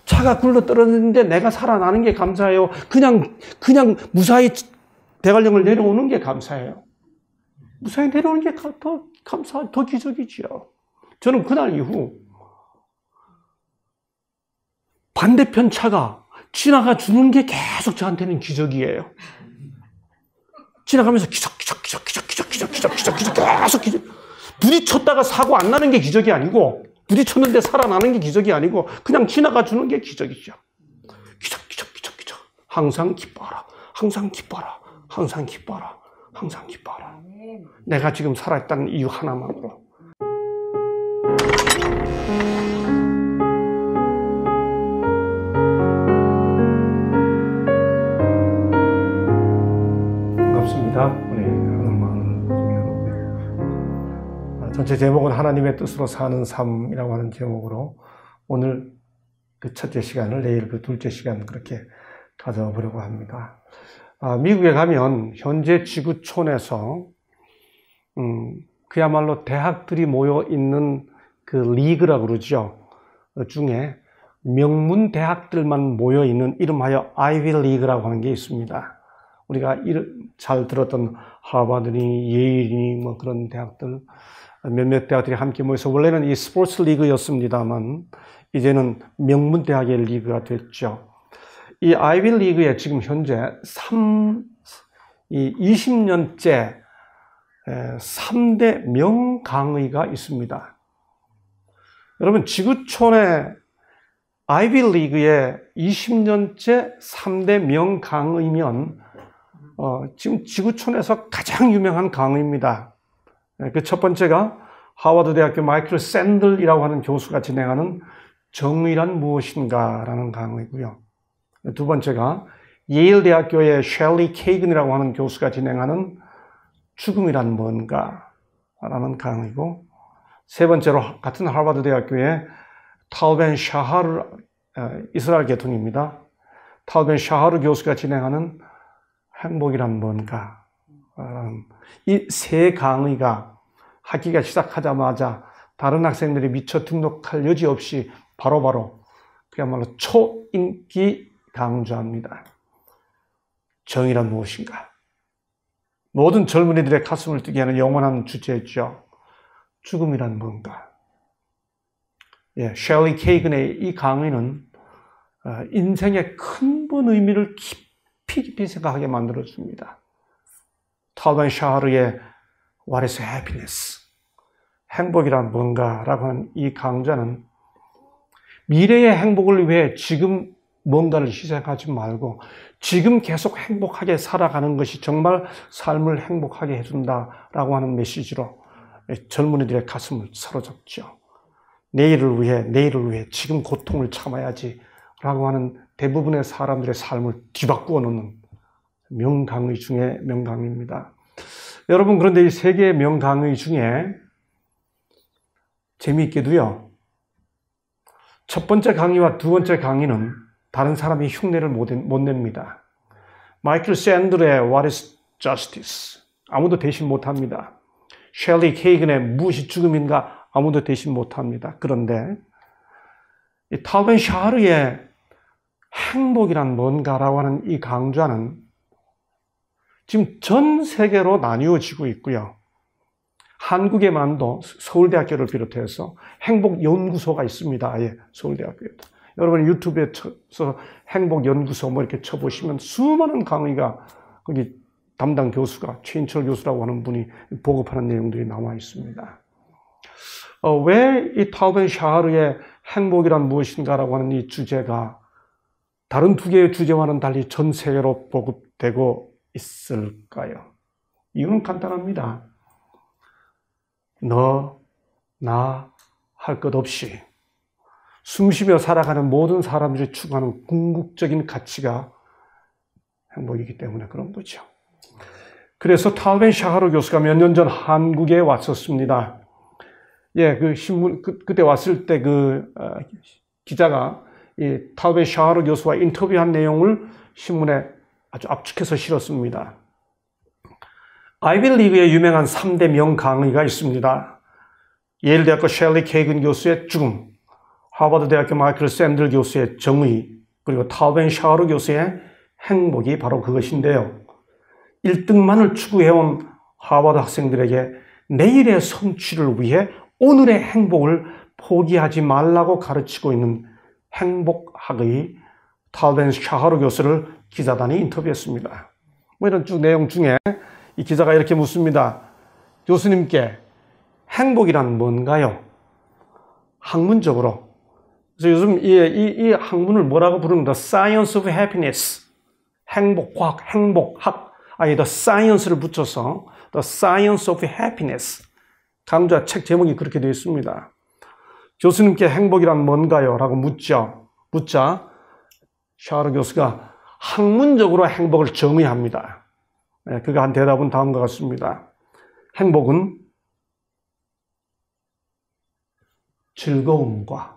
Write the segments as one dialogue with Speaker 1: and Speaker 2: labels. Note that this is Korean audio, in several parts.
Speaker 1: 차가 굴러 떨어졌는데 내가 살아나는 게 감사해요. 그냥 무사히 대관령을 내려오는 게 감사해요. 무사히 내려오는 게 더 기적이지요. 저는 그날 이후 반대편 차가 지나가 주는 게 계속 저한테는 기적이에요. 지나가면서 기적 계속 기적. 부딪혔다가 사고 안 나는 게 기적이 아니고, 부딪혔는데 살아나는 게 기적이 아니고, 그냥 지나가 주는 게 기적이죠. 기적. 항상 기뻐하라. 항상 기뻐하라. 항상 기뻐하라. 항상 기뻐하라. 내가 지금 살아있다는 이유 하나만으로. 반갑습니다. 우리 하나님을 공유하고요. 전체 제목은 하나님의 뜻으로 사는 삶이라고 하는 제목으로 오늘 그 첫째 시간을 내일 그 둘째 시간 그렇게 가져보려고 합니다. 미국에 가면 현재 지구촌에서 그야말로 대학들이 모여 있는 그 리그라고 그러죠. 중에 명문 대학들만 모여 있는 이름하여 아이비 리그라고 하는 게 있습니다. 우리가 잘 들었던 하버드니 예일이니 뭐 그런 대학들 몇몇 대학들이 함께 모여서 원래는 이 스포츠 리그였습니다만 이제는 명문 대학의 리그가 됐죠. 이 아이비 리그에 지금 현재 20년째 3대 명강의가 있습니다. 여러분, 지구촌의 아이비 리그에 20년째 3대 명강의면 지금 지구촌에서 가장 유명한 강의입니다. 그 첫 번째가 하버드 대학교 마이클 샌들이라고 하는 교수가 진행하는 정의란 무엇인가라는 강의고요. 두 번째가 예일 대학교의 셸리 케이건이라고 하는 교수가 진행하는 죽음이란 뭔가라는 강의고, 세 번째로 같은 하버드 대학교의 탈 벤 샤하르 이스라엘 계통입니다. 탈 벤 샤하르 교수가 진행하는 행복이란 뭔가. 이 세 강의가 학기가 시작하자마자 다른 학생들이 미처 등록할 여지 없이 바로바로 그야말로 초인기 강좌입니다. 정의란 무엇인가? 모든 젊은이들의 가슴을 뛰게 하는 영원한 주제죠. 죽음이란 뭔가? 셸리 케이건의 이 강의는 인생의 근본 의미를 깊이 생각하게 만들어줍니다. 탈 벤 샤하르의 What is happiness? 행복이란 뭔가라고 하는 이 강좌는 미래의 행복을 위해 지금 뭔가를 희생하지 말고 지금 계속 행복하게 살아가는 것이 정말 삶을 행복하게 해준다라고 하는 메시지로 젊은이들의 가슴을 사로잡죠. 내일을 위해 지금 고통을 참아야지 라고 하는 대부분의 사람들의 삶을 뒤바꾸어 놓는 명강의 중에 명강의입니다. 여러분, 그런데 이 세 개의 명강의 중에 재미있게도요, 첫 번째 강의와 두 번째 강의는 다른 사람이 흉내를 못 냅니다. 마이클 샌들의 What is Justice? 아무도 대신 못합니다. 셸리 케이건의 무엇이 죽음인가? 아무도 대신 못합니다. 그런데 이 탈 벤 샤하르의 행복이란 뭔가라고 하는 이 강좌는 지금 전 세계로 나뉘어지고 있고요. 한국에만도 서울대학교를 비롯해서 행복연구소가 있습니다. 아예 서울대학교에도. 여러분 유튜브에 쳐서 행복연구소 뭐 이렇게 쳐보시면 수많은 강의가 거기 담당 교수가 최인철 교수라고 하는 분이 보급하는 내용들이 나와 있습니다. 왜 이 탈 벤 샤하르의 행복이란 무엇인가라고 하는 이 주제가 다른 두 개의 주제와는 달리 전 세계로 보급되고 있을까요? 이유는 간단합니다. 너, 나 할 것 없이 숨쉬며 살아가는 모든 사람들이 추구하는 궁극적인 가치가 행복이기 때문에 그런 거죠. 그래서 탈 벤 샤하르 교수가 몇 년 전 한국에 왔었습니다. 그 신문, 그때 왔을 때 기자가 이 탈 벤 샤하르 교수와 인터뷰한 내용을 신문에 아주 압축해서 실었습니다. 아이비 리그의 유명한 3대 명강의가 있습니다. 예일 대학교 셸리 케이건 교수의 죽음, 하버드 대학교 마이클 샌들 교수의 정의, 그리고 타우벤 샤흐르 교수의 행복이 바로 그것인데요. 1등만을 추구해온 하버드 학생들에게 내일의 성취를 위해 오늘의 행복을 포기하지 말라고 가르치고 있는 행복학의 타우벤 샤흐르 교수를 기자단이 인터뷰했습니다. 이런 쭉 내용 중에 이 기자가 이렇게 묻습니다. 교수님께 행복이란 뭔가요? 학문적으로. 그래서 요즘 이 학문을 뭐라고 부르는 The Science of Happiness. 행복학. The Science를 붙여서 The Science of Happiness. 강좌 책 제목이 그렇게 되어 있습니다. 교수님께 행복이란 뭔가요? 라고 묻자 샤흐르 교수가 학문적으로 행복을 정의합니다. 그가 한 대답은 다음과 같습니다. 행복은 즐거움과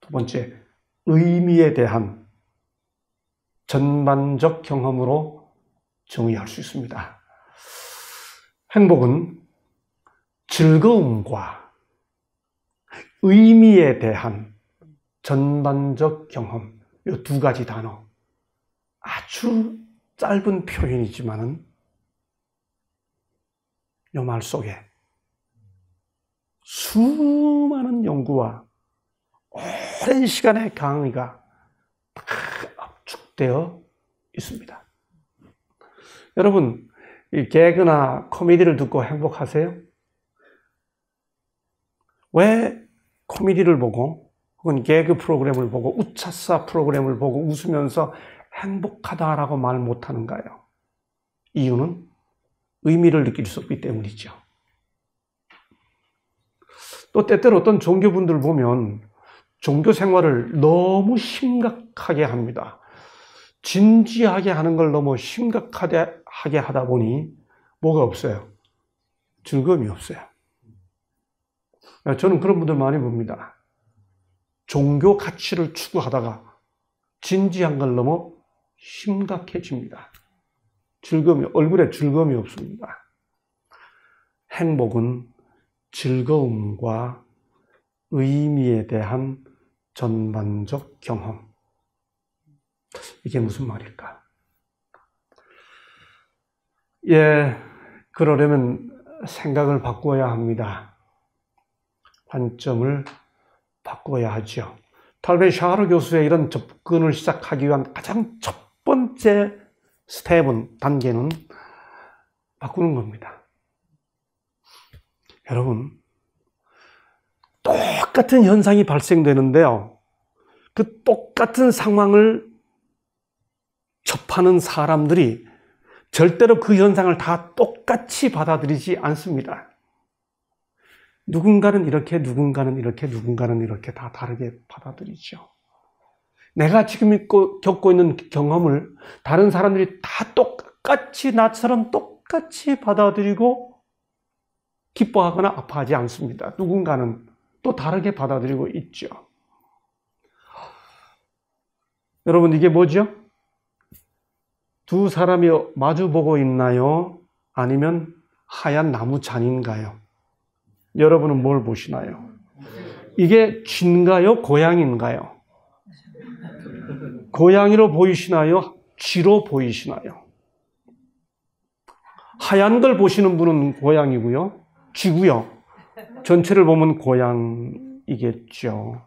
Speaker 1: 두 번째, 의미에 대한 전반적 경험으로 정의할 수 있습니다. 행복은 즐거움과 의미에 대한 전반적 경험, 이 두 가지 단어. 아주 짧은 표현이지만은 이 말 속에 수많은 연구와 오랜 시간의 강의가 다 압축되어 있습니다. 여러분, 이 개그나 코미디를 듣고 행복하세요? 왜 코미디를 보고 혹은 개그 프로그램을 보고 우차사 프로그램을 보고 웃으면서 행복하다라고 말 못하는가요? 이유는 의미를 느낄 수 없기 때문이죠. 또 때때로 어떤 종교분들 보면 종교 생활을 너무 심각하게 합니다. 진지하게 하는 걸 너무 심각하게 하다 보니 뭐가 없어요? 즐거움이 없어요. 저는 그런 분들 많이 봅니다. 종교 가치를 추구하다가 진지한 걸 너무 심각해집니다. 얼굴에 즐거움이 없습니다. 행복은 즐거움과 의미에 대한 전반적 경험. 이게 무슨 말일까? 그러려면 생각을 바꾸어야 합니다. 관점을 바꿔야 하죠. 탈벤 샤흐르 교수의 이런 접근을 시작하기 위한 가장 첫 번째 단계는 바꾸는 겁니다. 여러분, 똑같은 현상이 발생되는데요. 그 똑같은 상황을 접하는 사람들이 절대로 그 현상을 다 똑같이 받아들이지 않습니다. 누군가는 이렇게, 누군가는 이렇게, 누군가는 이렇게 다 다르게 받아들이죠. 내가 지금 겪고 있는 경험을 다른 사람들이 다 똑같이 나처럼 똑같이 받아들이고 기뻐하거나 아파하지 않습니다. 누군가는 또 다르게 받아들이고 있죠. 여러분, 이게 뭐죠? 두 사람이 마주보고 있나요? 아니면 하얀 나무 잔인가요? 여러분은 뭘 보시나요? 이게 쥐인가요? 고양이인가요? 고양이로 보이시나요? 쥐로 보이시나요? 하얀 걸 보시는 분은 고양이고요. 쥐고요. 전체를 보면 고양이겠죠.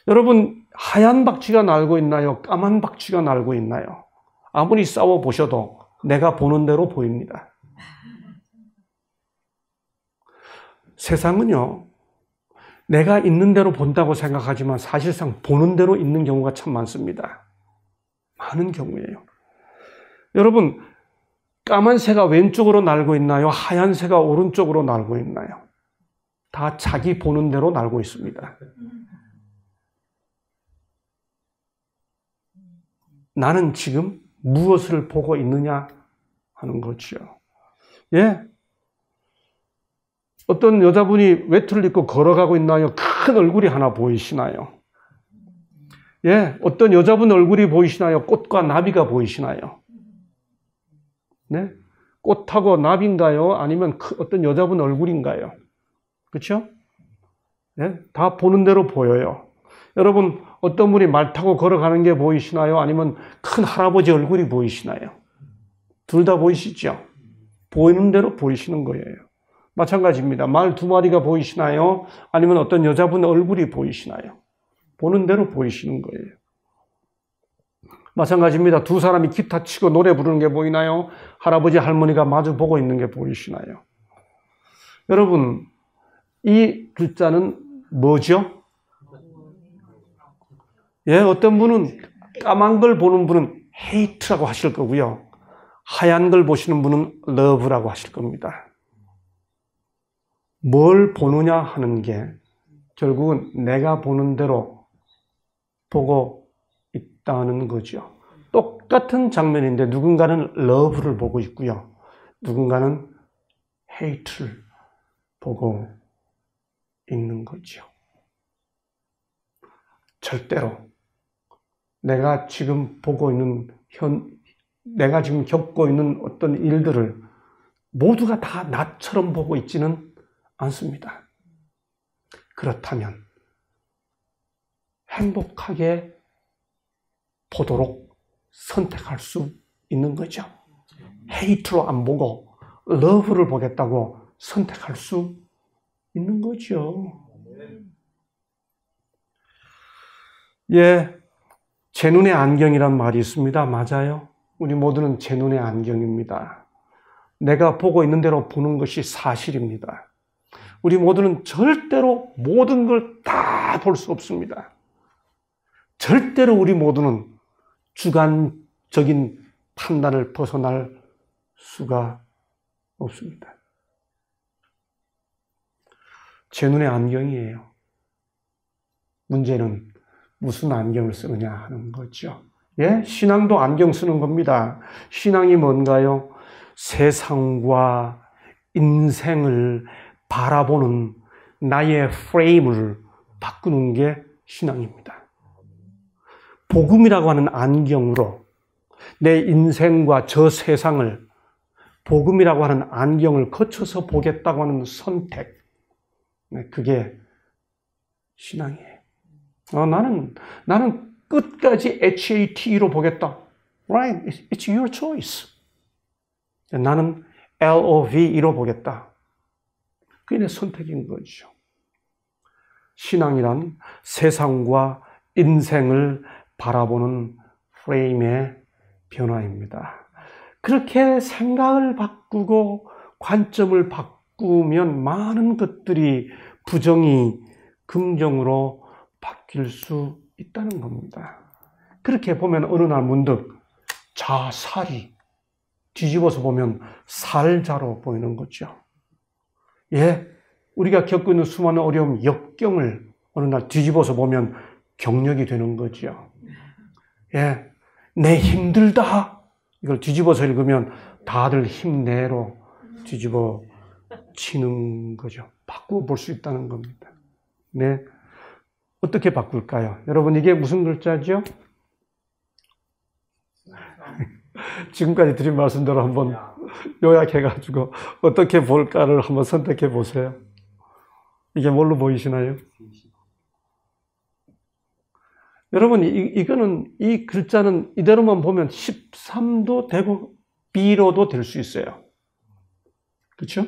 Speaker 1: 여러분, 하얀 박쥐가 날고 있나요? 까만 박쥐가 날고 있나요? 아무리 싸워보셔도 내가 보는 대로 보입니다. 세상은요, 내가 있는 대로 본다고 생각하지만 사실상 보는 대로 있는 경우가 참 많습니다. 많은 경우예요. 여러분, 까만 새가 왼쪽으로 날고 있나요? 하얀 새가 오른쪽으로 날고 있나요? 다 자기 보는 대로 날고 있습니다. 나는 지금 무엇을 보고 있느냐 하는 거죠. 어떤 여자분이 외투를 입고 걸어가고 있나요? 큰 얼굴이 하나 보이시나요? 어떤 여자분 얼굴이 보이시나요? 꽃과 나비가 보이시나요? 네? 꽃하고 나비인가요? 아니면 어떤 여자분 얼굴인가요? 그렇죠? 예? 다 보는 대로 보여요. 여러분, 어떤 분이 말 타고 걸어가는 게 보이시나요? 아니면 큰 할아버지 얼굴이 보이시나요? 둘 다 보이시죠? 보이는 대로 보이시는 거예요. 마찬가지입니다. 말 두 마리가 보이시나요? 아니면 어떤 여자분 얼굴이 보이시나요? 보는 대로 보이시는 거예요. 마찬가지입니다. 두 사람이 기타 치고 노래 부르는 게 보이나요? 할아버지, 할머니가 마주 보고 있는 게 보이시나요? 여러분, 이 글자는 뭐죠? 예, 어떤 분은 까만 걸 보는 분은 hate라고 하실 거고요. 하얀 걸 보시는 분은 love라고 하실 겁니다. 뭘 보느냐 하는 게 결국은 내가 보는 대로 보고 있다는 거죠. 똑같은 장면인데 누군가는 love를 보고 있고요. 누군가는 hate를 보고 있는 거죠. 절대로 내가 지금 보고 있는 내가 지금 겪고 있는 어떤 일들을 모두가 다 나처럼 보고 있지는 않습니다. 그렇다면 행복하게 보도록 선택할 수 있는 거죠. 헤이트로 안 보고 러브를 보겠다고 선택할 수 있는 거죠. 예, 제 눈의 안경이란 말이 있습니다. 맞아요. 우리 모두는 제 눈의 안경입니다. 내가 보고 있는 대로 보는 것이 사실입니다. 우리 모두는 절대로 모든 걸 다 볼 수 없습니다. 절대로 우리 모두는 주관적인 판단을 벗어날 수가 없습니다. 제 눈의 안경이에요. 문제는 무슨 안경을 쓰느냐 하는 거죠. 예? 신앙도 안경 쓰는 겁니다. 신앙이 뭔가요? 세상과 인생을 바라보는 나의 프레임을 바꾸는 게 신앙입니다. 복음이라고 하는 안경으로 내 인생과 저 세상을 복음이라고 하는 안경을 거쳐서 보겠다고 하는 선택. 그게 신앙이에요. 나는 끝까지 HAT로 보겠다. Right? It's your choice. 나는 LOVE로 보겠다. 그게 내 선택인 거죠. 신앙이란 세상과 인생을 바라보는 프레임의 변화입니다. 그렇게 생각을 바꾸고 관점을 바꾸면 많은 것들이 부정이 긍정으로 바뀔 수 있다는 겁니다. 그렇게 보면 어느 날 문득 자살이 뒤집어서 보면 살자로 보이는 거죠. 예, 우리가 겪고 있는 수많은 어려움, 역경을 어느 날 뒤집어서 보면 경력이 되는 거죠. 예, 내 힘들다. 이걸 뒤집어서 읽으면 다들 힘내로 뒤집어 치는 거죠. 바꾸어 볼 수 있다는 겁니다. 네. 어떻게 바꿀까요? 여러분, 이게 무슨 글자죠? 지금까지 드린 말씀대로 한번 요약해가지고 어떻게 볼까를 한번 선택해 보세요. 이게 뭘로 보이시나요? 여러분, 이 글자는 이대로만 보면 13도 되고 B로도 될 수 있어요. 그렇죠?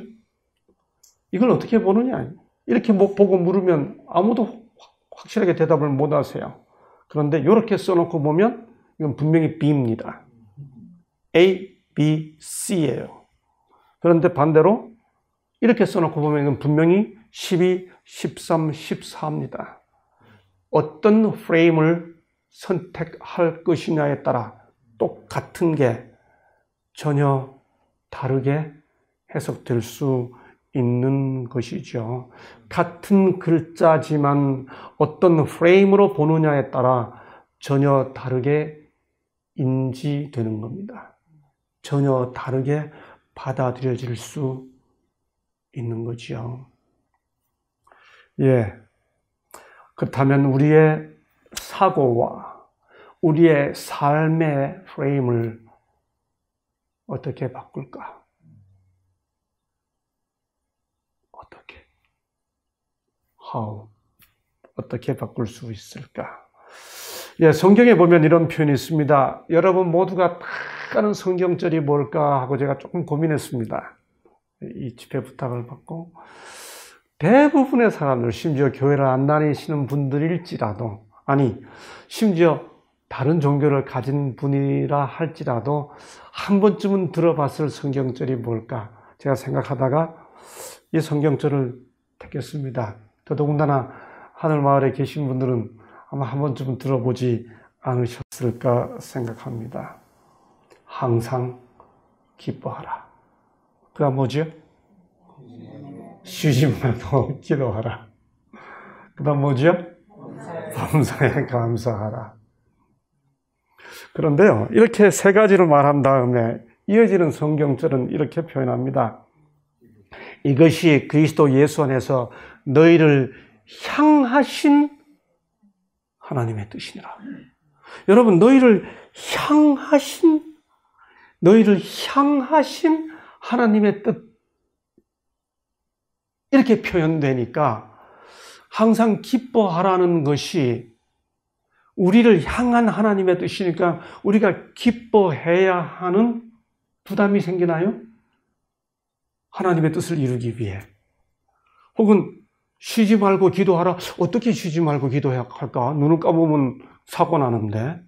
Speaker 1: 이걸 어떻게 보느냐? 이렇게 보고 물으면 아무도 확실하게 대답을 못 하세요. 그런데 이렇게 써놓고 보면 이건 분명히 B입니다. A, B, C예요. 그런데 반대로 이렇게 써놓고 보면 이건 분명히 12, 13, 14입니다. 어떤 프레임을 선택할 것이냐에 따라 똑같은 게 전혀 다르게 해석될 수 있는 것이죠. 같은 글자지만 어떤 프레임으로 보느냐에 따라 전혀 다르게 인지되는 겁니다. 전혀 다르게 받아들여질 수 있는 거죠. 예. 그렇다면 우리의 사고와 우리의 삶의 프레임을 어떻게 바꿀까? 어떻게? How? 어떻게 바꿀 수 있을까? 예, 성경에 보면 이런 표현이 있습니다. 여러분 모두가 다 아는 성경절이 뭘까 하고 제가 조금 고민했습니다. 이 집회 부탁을 받고 대부분의 사람들, 심지어 교회를 안 다니시는 분들일지라도, 아니 심지어 다른 종교를 가진 분이라 할지라도 한 번쯤은 들어봤을 성경절이 뭘까? 제가 생각하다가 이 성경절을 택했습니다. 더더군다나 하늘마을에 계신 분들은 아마 한 번쯤은 들어보지 않으셨을까 생각합니다. 항상 기뻐하라. 그가 뭐죠? 쉬지 말고 기도하라. 그 다음 뭐죠? 범사에 감사하라. 그런데요, 이렇게 세 가지를 말한 다음에 이어지는 성경절은 이렇게 표현합니다. 이것이 그리스도 예수 안에서 너희를 향하신 하나님의 뜻이니라. 여러분, 너희를 향하신 하나님의 뜻, 이렇게 표현되니까 항상 기뻐하라는 것이 우리를 향한 하나님의 뜻이니까 우리가 기뻐해야 하는 부담이 생기나요? 하나님의 뜻을 이루기 위해. 혹은 쉬지 말고 기도하라. 어떻게 쉬지 말고 기도해야 할까? 눈을 감으면 사고 나는데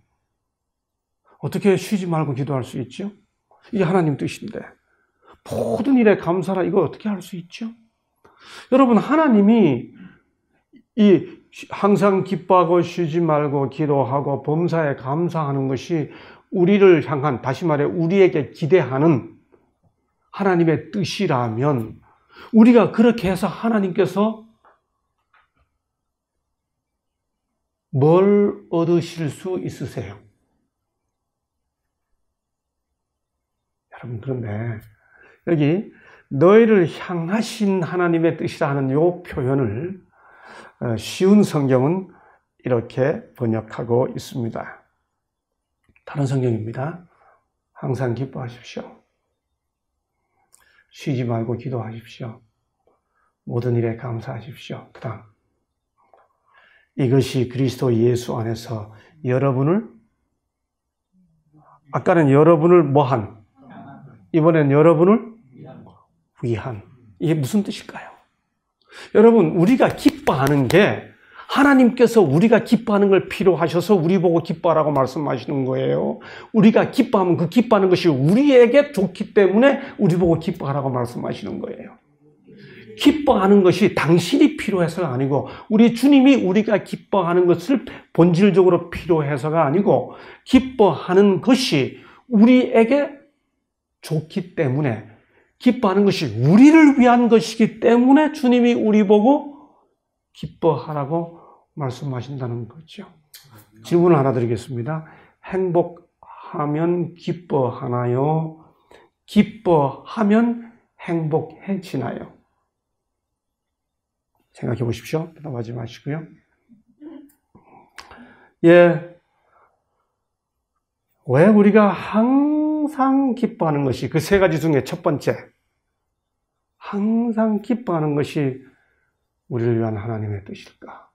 Speaker 1: 어떻게 쉬지 말고 기도할 수 있죠? 이게 하나님 뜻인데 모든 일에 감사라. 이거 어떻게 할 수 있죠? 여러분, 하나님이 이 항상 기뻐하고 쉬지 말고 기도하고 범사에 감사하는 것이 우리를 향한, 다시 말해 우리에게 기대하는 하나님의 뜻이라면 우리가 그렇게 해서 하나님께서 뭘 얻으실 수 있으세요? 여러분, 그런데 여기 너희를 향하신 하나님의 뜻이라는 이 표현을 쉬운 성경은 이렇게 번역하고 있습니다. 다른 성경입니다. 항상 기뻐하십시오. 쉬지 말고 기도하십시오. 모든 일에 감사하십시오. 그 다음, 이것이 그리스도 예수 안에서 여러분을, 아까는 여러분을 뭐한, 이번엔 여러분을 위한. 이게 무슨 뜻일까요? 여러분, 우리가 기뻐하는 게 하나님께서 우리가 기뻐하는 걸 필요하셔서 우리 보고 기뻐하라고 말씀하시는 거예요. 우리가 기뻐하면 그 기뻐하는 것이 우리에게 좋기 때문에 우리 보고 기뻐하라고 말씀하시는 거예요. 기뻐하는 것이 당신이 필요해서가 아니고 우리 주님이 우리가 기뻐하는 것을 본질적으로 필요해서가 아니고 기뻐하는 것이 우리에게 좋기 때문에, 기뻐하는 것이 우리를 위한 것이기 때문에 주님이 우리 보고 기뻐하라고 말씀하신다는 거죠. 질문을 하나 드리겠습니다. 행복하면 기뻐하나요? 기뻐하면 행복해지나요? 생각해 보십시오. 대답하지 마시고요. 예. 왜 우리가 항상 기뻐하는 것이, 그 세 가지 중에 첫 번째, 항상 기뻐하는 것이 우리를 위한 하나님의 뜻일까?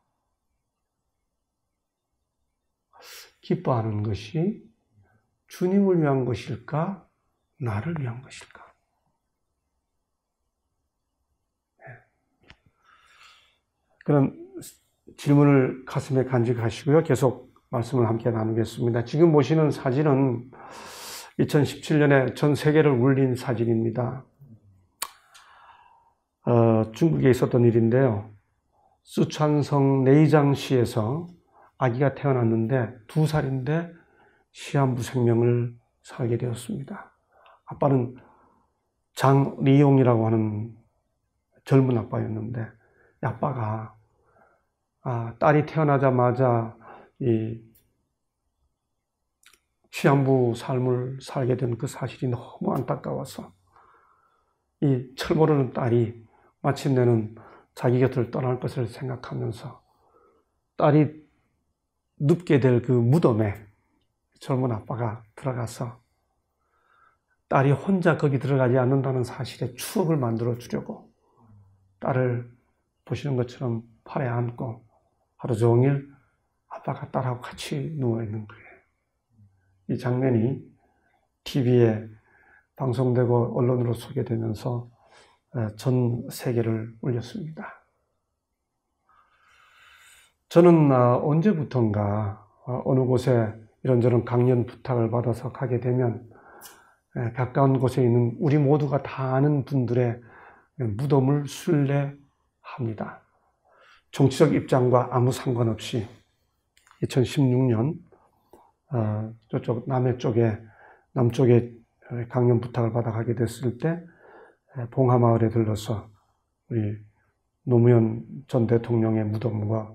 Speaker 1: 기뻐하는 것이 주님을 위한 것일까? 나를 위한 것일까? 그런 질문을 가슴에 간직하시고요. 계속 말씀을 함께 나누겠습니다. 지금 보시는 사진은 2017년에 전 세계를 울린 사진입니다. 중국에 있었던 일인데요. 쓰촨성 네이장시에서 아기가 태어났는데 2살인데 시한부 생명을 살게 되었습니다. 아빠는 장리용이라고 하는 젊은 아빠였는데, 아빠가 딸이 태어나자마자 이 시한부 삶을 살게 된 그 사실이 너무 안타까워서 이 철모르는 딸이 마침내는 자기 곁을 떠날 것을 생각하면서 딸이 눕게 될 그 무덤에 젊은 아빠가 들어가서 딸이 혼자 거기 들어가지 않는다는 사실에 추억을 만들어 주려고 딸을 보시는 것처럼 팔에 안고 하루 종일 아빠가 딸하고 같이 누워있는 거예요. 이 장면이 TV에 방송되고 언론으로 소개되면서 전 세계를 울렸습니다. 저는 언제부턴가 어느 곳에 이런저런 강연 부탁을 받아서 가게 되면 가까운 곳에 있는 우리 모두가 다 아는 분들의 무덤을 순례합니다. 정치적 입장과 아무 상관없이 2016년 저쪽 남쪽에 강연 부탁을 받아 가게 됐을 때 봉하마을에 들러서 우리 노무현 전 대통령의 무덤과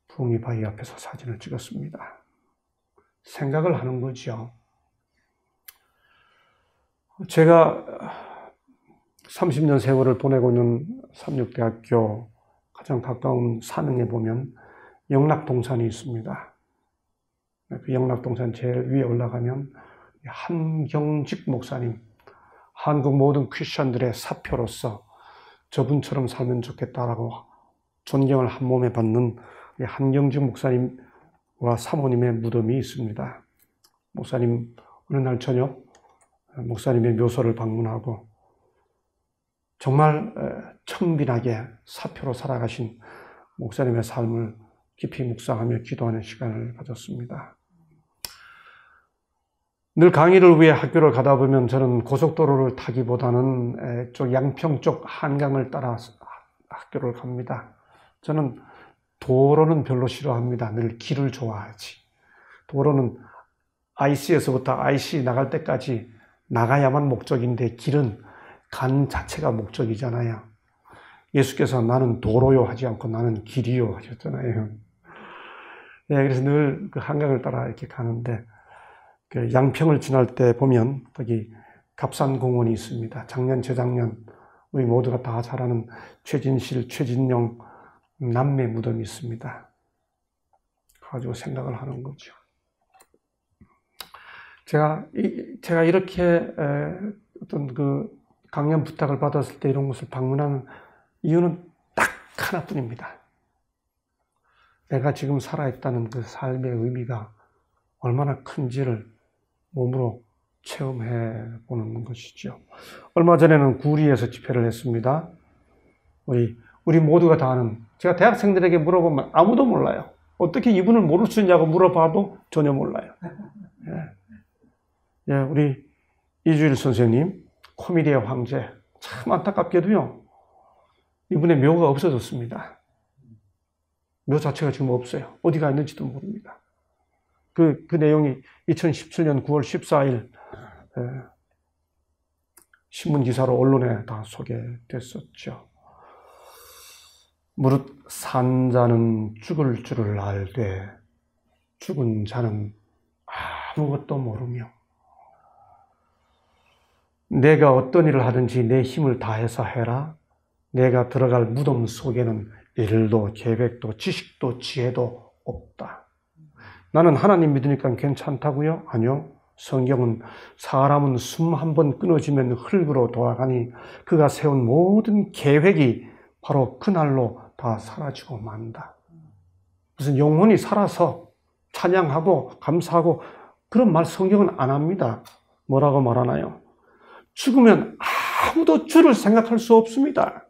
Speaker 1: 부흥리 바위 앞에서 사진을 찍었습니다. 생각을 하는 거죠. 제가 30년 세월을 보내고 있는 삼육대학교 가장 가까운 산흥에 보면 영락동산이 있습니다. 그 영락동산 제일 위에 올라가면 한경직 목사님, 한국 모든 크리스천들의 사표로서 저분처럼 살면 좋겠다라고 존경을 한 몸에 받는 한경직 목사님과 사모님의 무덤이 있습니다. 목사님 어느 날 저녁 목사님의 묘소를 방문하고 정말 청빈하게 사표로 살아가신 목사님의 삶을 깊이 묵상하며 기도하는 시간을 가졌습니다. 늘 강의를 위해 학교를 가다 보면 저는 고속도로를 타기보다는 양평 쪽 한강을 따라 학교를 갑니다. 저는 도로는 별로 싫어합니다. 늘 길을 좋아하지. 도로는 IC에서부터 IC 나갈 때까지 나가야만 목적인데 길은 간 자체가 목적이잖아요. 예수께서 나는 도로요 하지 않고 나는 길이요 하셨잖아요. 그래서 늘 그 한강을 따라 이렇게 가는데 그 양평을 지날 때 보면 거기 갑산공원이 있습니다. 작년, 재작년 우리 모두가 다 잘 아는 최진실, 최진영 남매 무덤이 있습니다. 가지고 생각을 하는 거죠. 제가 이렇게 어떤 그 강연 부탁을 받았을 때 이런 곳을 방문하는 이유는 딱 하나뿐입니다. 내가 지금 살아있다는 그 삶의 의미가 얼마나 큰지를 몸으로 체험해 보는 것이죠. 얼마 전에는 구리에서 집회를 했습니다. 우리 모두가 다 아는, 제가 대학생들에게 물어보면 아무도 몰라요. 어떻게 이분을 모를 수 있냐고 물어봐도 전혀 몰라요. 우리 이주일 선생님, 코미디의 황제, 참 안타깝게도요, 이분의 묘가 없어졌습니다. 묘 자체가 지금 없어요. 어디가 있는지도 모릅니다. 그 내용이 2017년 9월 14일 신문기사로 언론에 다 소개됐었죠. 무릇 산 자는 죽을 줄을 알되 죽은 자는 아무것도 모르며 내가 어떤 일을 하든지 내 힘을 다해서 해라. 내가 들어갈 무덤 속에는 일도 계획도 지식도 지혜도 없다. 나는 하나님 믿으니까 괜찮다고요? 아니요. 성경은 사람은 숨 한 번 끊어지면 흙으로 돌아가니 그가 세운 모든 계획이 바로 그날로 다 사라지고 만다. 무슨 영혼이 살아서 찬양하고 감사하고 그런 말 성경은 안 합니다. 뭐라고 말하나요? 죽으면 아무도 주를 생각할 수 없습니다.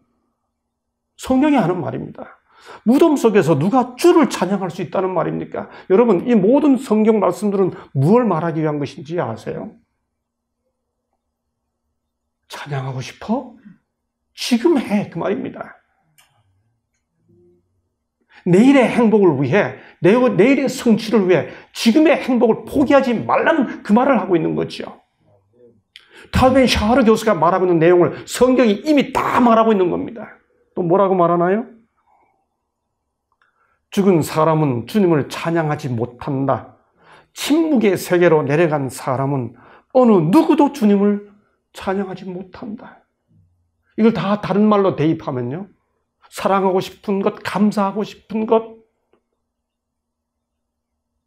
Speaker 1: 성경이 하는 말입니다. 무덤 속에서 누가 주를 찬양할 수 있다는 말입니까? 여러분, 이 모든 성경 말씀들은 무엇을 말하기 위한 것인지 아세요? 찬양하고 싶어? 지금 해, 그 말입니다. 내일의 행복을 위해, 내일의 성취를 위해 지금의 행복을 포기하지 말라는 그 말을 하고 있는 거죠. 칼빈 샤르 교수가 말하고 있는 내용을 성경이 이미 다 말하고 있는 겁니다. 또 뭐라고 말하나요? 죽은 사람은 주님을 찬양하지 못한다. 침묵의 세계로 내려간 사람은 어느 누구도 주님을 찬양하지 못한다. 이걸 다 다른 말로 대입하면요. 사랑하고 싶은 것, 감사하고 싶은 것,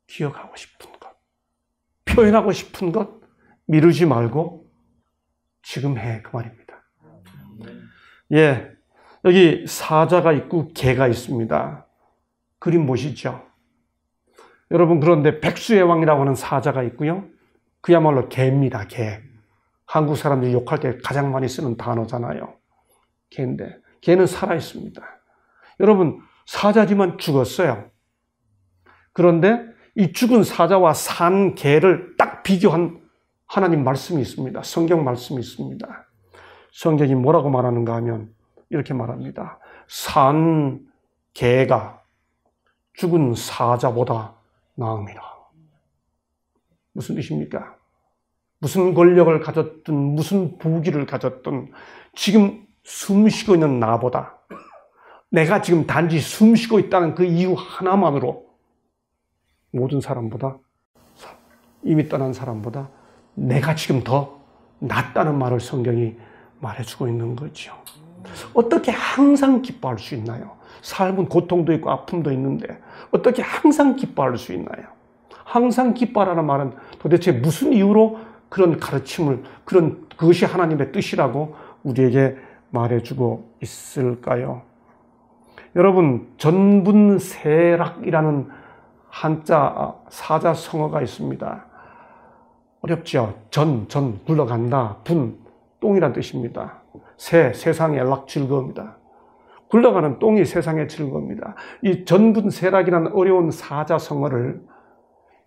Speaker 1: 기억하고 싶은 것, 표현하고 싶은 것, 미루지 말고 지금 해, 그 말입니다. 여기 사자가 있고 개가 있습니다. 그림 보시죠. 여러분, 그런데 백수의 왕이라고 하는 사자가 있고요. 그야말로 개입니다, 개. 한국 사람들이 욕할 때 가장 많이 쓰는 단어잖아요. 개인데, 개는 살아있습니다. 여러분, 사자지만 죽었어요. 그런데 이 죽은 사자와 산 개를 딱 비교한 하나님 말씀이 있습니다. 성경 말씀이 있습니다. 성경이 뭐라고 말하는가 하면 이렇게 말합니다. 산 개가 죽은 사자보다 나음이라. 무슨 뜻입니까? 무슨 권력을 가졌든 무슨 부귀를 가졌든 지금 숨쉬고 있는 나보다, 내가 지금 단지 숨쉬고 있다는 그 이유 하나만으로 모든 사람보다, 이미 떠난 사람보다 내가 지금 더 낫다는 말을 성경이 말해주고 있는 거죠. 어떻게 항상 기뻐할 수 있나요? 삶은 고통도 있고 아픔도 있는데 어떻게 항상 기뻐할 수 있나요? 항상 기뻐하라는 말은 도대체 무슨 이유로 그런 가르침을, 그것이 하나님의 뜻이라고 우리에게 말해주고 있을까요? 여러분, 전분세락이라는 한자 사자성어가 있습니다. 어렵죠? 굴러간다. 똥이란 뜻입니다. 세상의 락, 즐거움이다. 굴러가는 똥이 세상의 즐거움이다. 이 전분세락이라는 어려운 사자성어를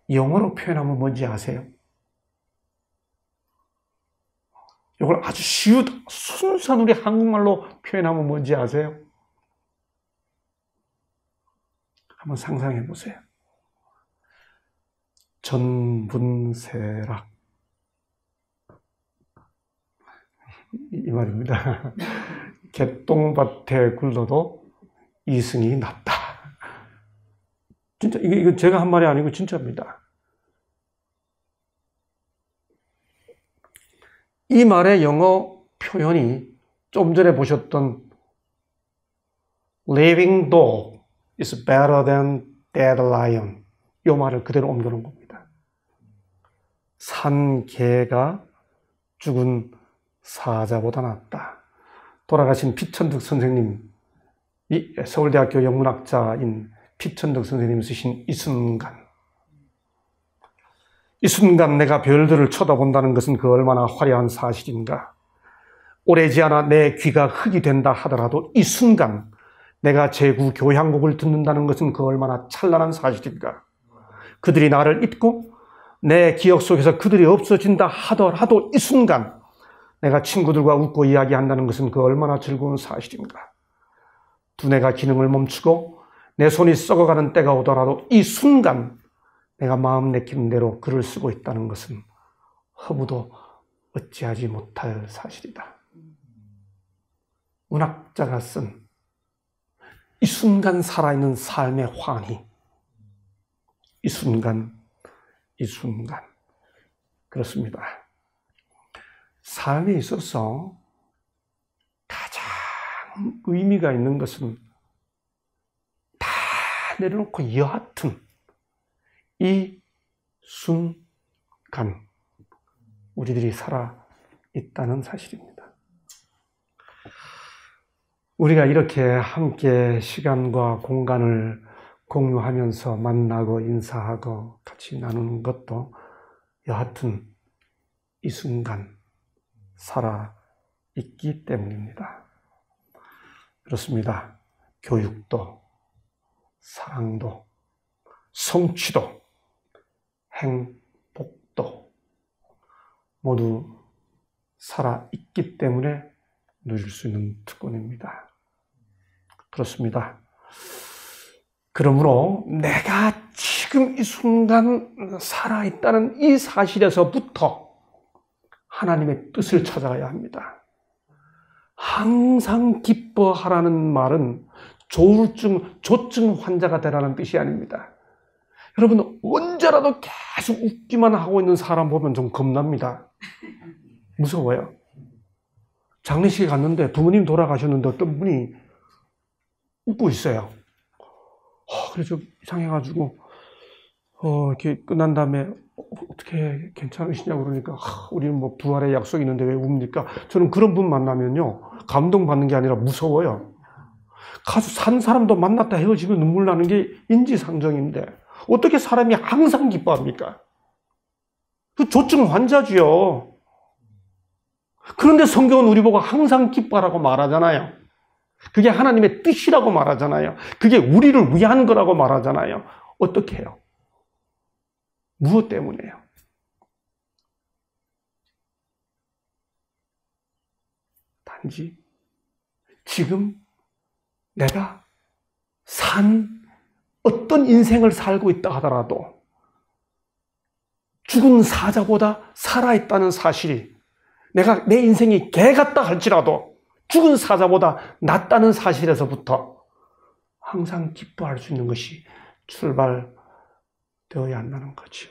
Speaker 1: 영어로 표현하면 뭔지 아세요? 이걸 아주 순수한 우리 한국말로 표현하면 뭔지 아세요? 한번 상상해 보세요. 전분세락. 이 말입니다. 개똥밭에 굴러도 이승이 낫다. 진짜, 이거 제가 한 말이 아니고 진짜입니다. 이 말의 영어 표현이 좀 전에 보셨던 living dog is better than dead lion. 이 말을 그대로 옮겨놓은 겁니다. 산 개가 죽은 사자보다 낫다. 돌아가신 피천득 선생님, 서울대학교 영문학자인 피천득 선생님이 쓰신 이 순간 내가 별들을 쳐다본다는 것은 그 얼마나 화려한 사실인가. 오래지 않아 내 귀가 흙이 된다 하더라도 이 순간 내가 제구 교향곡을 듣는다는 것은 그 얼마나 찬란한 사실인가. 그들이 나를 잊고 내 기억 속에서 그들이 없어진다 하더라도 이 순간 내가 친구들과 웃고 이야기한다는 것은 그 얼마나 즐거운 사실인가. 두뇌가 기능을 멈추고 내 손이 썩어가는 때가 오더라도 이 순간 내가 마음 내키는 대로 글을 쓰고 있다는 것은 허무도 어찌하지 못할 사실이다. 문학자가 쓴 이 순간 살아있는 삶의 환희. 이 순간. 그렇습니다. 삶에 있어서 가장 의미가 있는 것은 다 내려놓고 여하튼 이 순간 우리들이 살아 있다는 사실입니다. 우리가 이렇게 함께 시간과 공간을 공유하면서 만나고 인사하고 같이 나누는 것도 여하튼 이 순간 살아 있기 때문입니다. 그렇습니다. 교육도, 사랑도, 성취도, 행복도 모두 살아 있기 때문에 누릴 수 있는 특권입니다. 그렇습니다. 그러므로 내가 지금 이 순간 살아있다는 이 사실에서부터 하나님의 뜻을 찾아가야 합니다. 항상 기뻐하라는 말은 조증 환자가 되라는 뜻이 아닙니다. 여러분, 언제라도 계속 웃기만 하고 있는 사람 보면 좀 겁납니다. 무서워요. 장례식에 갔는데 부모님 돌아가셨는데 어떤 분이 웃고 있어요. 그래서 이상해가지고 이렇게 끝난 다음에 어떻게 괜찮으시냐고 그러니까 우리는 뭐 부활의 약속이 있는데 왜 웁니까? 저는 그런 분 만나면요 감동받는 게 아니라 무서워요. 가서 산 사람도 만났다 헤어지면 눈물 나는 게 인지상정인데 어떻게 사람이 항상 기뻐합니까? 그 조증 환자지요. 그런데 성경은 우리 보고 항상 기뻐하라고 말하잖아요. 그게 하나님의 뜻이라고 말하잖아요. 그게 우리를 위한 거라고 말하잖아요. 어떻게 해요? 무엇 때문에요? 단지 지금 내가 산 어떤 인생을 살고 있다 하더라도 죽은 사자보다 살아있다는 사실이 내가 내 인생이 개 같다 할지라도 죽은 사자보다 낫다는 사실에서부터 항상 기뻐할 수 있는 것이 출발되어야 한다는 거죠.